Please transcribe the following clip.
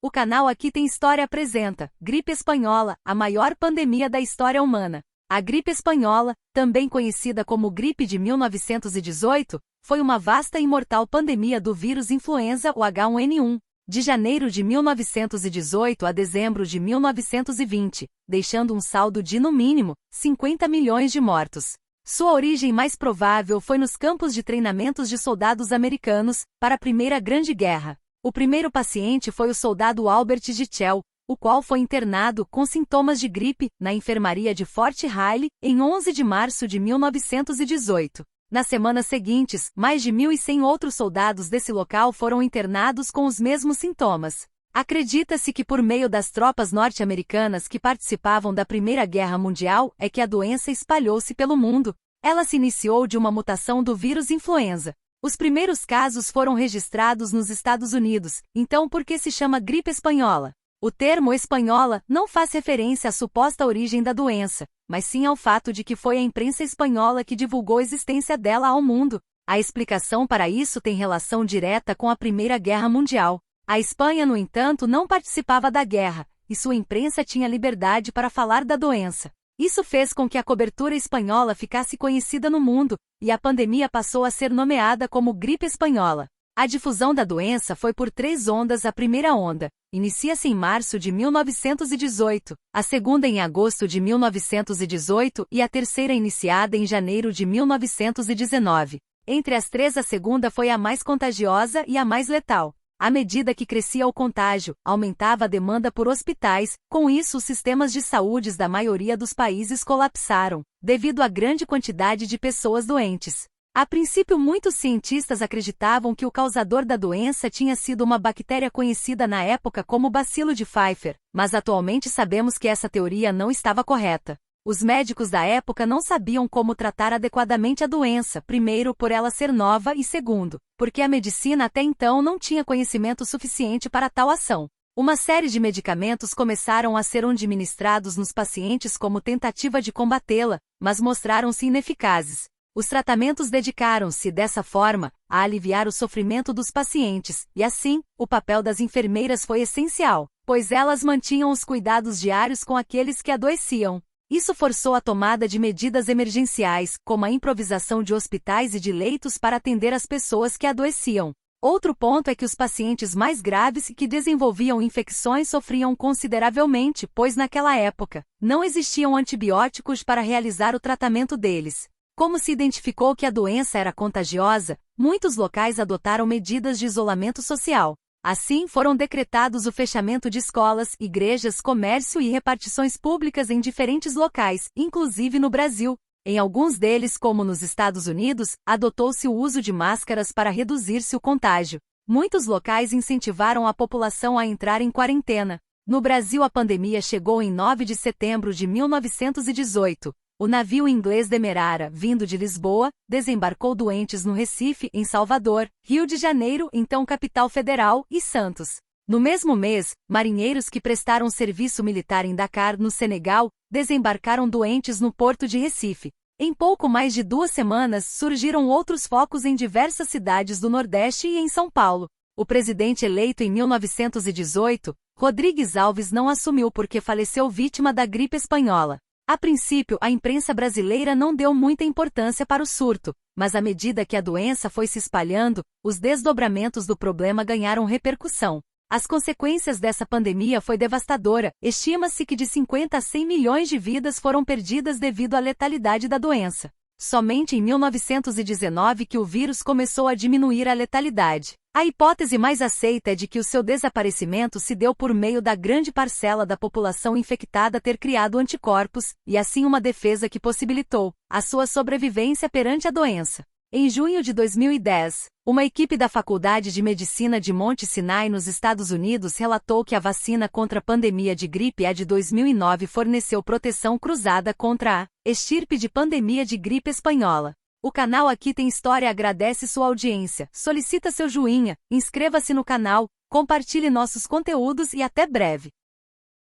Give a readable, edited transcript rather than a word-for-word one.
O canal Aqui Tem História apresenta Gripe Espanhola, a maior pandemia da história humana. A gripe espanhola, também conhecida como gripe de 1918, foi uma vasta e mortal pandemia do vírus influenza, o H1N1, de janeiro de 1918 a dezembro de 1920, deixando um saldo de, no mínimo, 50 milhões de mortos. Sua origem mais provável foi nos campos de treinamentos de soldados americanos, para a Primeira Grande Guerra. O primeiro paciente foi o soldado Albert Gichel, o qual foi internado com sintomas de gripe na enfermaria de Fort Riley em 11 de março de 1918. Nas semanas seguintes, mais de 1.100 outros soldados desse local foram internados com os mesmos sintomas. Acredita-se que por meio das tropas norte-americanas que participavam da Primeira Guerra Mundial é que a doença espalhou-se pelo mundo. Ela se iniciou de uma mutação do vírus influenza. Os primeiros casos foram registrados nos Estados Unidos, então por que se chama gripe espanhola? O termo espanhola não faz referência à suposta origem da doença, mas sim ao fato de que foi a imprensa espanhola que divulgou a existência dela ao mundo. A explicação para isso tem relação direta com a Primeira Guerra Mundial. A Espanha, no entanto, não participava da guerra, e sua imprensa tinha liberdade para falar da doença. Isso fez com que a cobertura espanhola ficasse conhecida no mundo, e a pandemia passou a ser nomeada como gripe espanhola. A difusão da doença foi por 3 ondas. A primeira onda inicia-se em março de 1918, a segunda em agosto de 1918 e a terceira iniciada em janeiro de 1919. Entre as 3, a segunda foi a mais contagiosa e a mais letal. À medida que crescia o contágio, aumentava a demanda por hospitais, com isso os sistemas de saúde da maioria dos países colapsaram, devido à grande quantidade de pessoas doentes. A princípio, muitos cientistas acreditavam que o causador da doença tinha sido uma bactéria conhecida na época como bacilo de Pfeiffer, mas atualmente sabemos que essa teoria não estava correta. Os médicos da época não sabiam como tratar adequadamente a doença, primeiro por ela ser nova e segundo, porque a medicina até então não tinha conhecimento suficiente para tal ação. Uma série de medicamentos começaram a ser administrados nos pacientes como tentativa de combatê-la, mas mostraram-se ineficazes. Os tratamentos dedicaram-se, dessa forma, a aliviar o sofrimento dos pacientes, e assim, o papel das enfermeiras foi essencial, pois elas mantinham os cuidados diários com aqueles que adoeciam. Isso forçou a tomada de medidas emergenciais, como a improvisação de hospitais e de leitos para atender as pessoas que adoeciam. Outro ponto é que os pacientes mais graves e que desenvolviam infecções sofriam consideravelmente, pois naquela época, não existiam antibióticos para realizar o tratamento deles. Como se identificou que a doença era contagiosa, muitos locais adotaram medidas de isolamento social. Assim, foram decretados o fechamento de escolas, igrejas, comércio e repartições públicas em diferentes locais, inclusive no Brasil. Em alguns deles, como nos Estados Unidos, adotou-se o uso de máscaras para reduzir-se o contágio. Muitos locais incentivaram a população a entrar em quarentena. No Brasil, a pandemia chegou em 9 de setembro de 1918. O navio inglês Demerara, vindo de Lisboa, desembarcou doentes no Recife, em Salvador, Rio de Janeiro, então capital federal, e Santos. No mesmo mês, marinheiros que prestaram serviço militar em Dakar, no Senegal, desembarcaram doentes no porto de Recife. Em pouco mais de 2 semanas, surgiram outros focos em diversas cidades do Nordeste e em São Paulo. O presidente eleito em 1918, Rodrigues Alves, não assumiu porque faleceu vítima da gripe espanhola. A princípio, a imprensa brasileira não deu muita importância para o surto, mas à medida que a doença foi se espalhando, os desdobramentos do problema ganharam repercussão. As consequências dessa pandemia foi devastadora. Estima-se que de 50 a 100 milhões de vidas foram perdidas devido à letalidade da doença. Somente em 1919 que o vírus começou a diminuir a letalidade. A hipótese mais aceita é de que o seu desaparecimento se deu por meio da grande parcela da população infectada ter criado anticorpos, e assim uma defesa que possibilitou a sua sobrevivência perante a doença. Em junho de 2010, uma equipe da Faculdade de Medicina de Monte Sinai nos Estados Unidos relatou que a vacina contra a pandemia de gripe A de 2009 forneceu proteção cruzada contra a estirpe de pandemia de gripe espanhola. O canal Aqui Tem História agradece sua audiência, solicita seu joinha, inscreva-se no canal, compartilhe nossos conteúdos e até breve.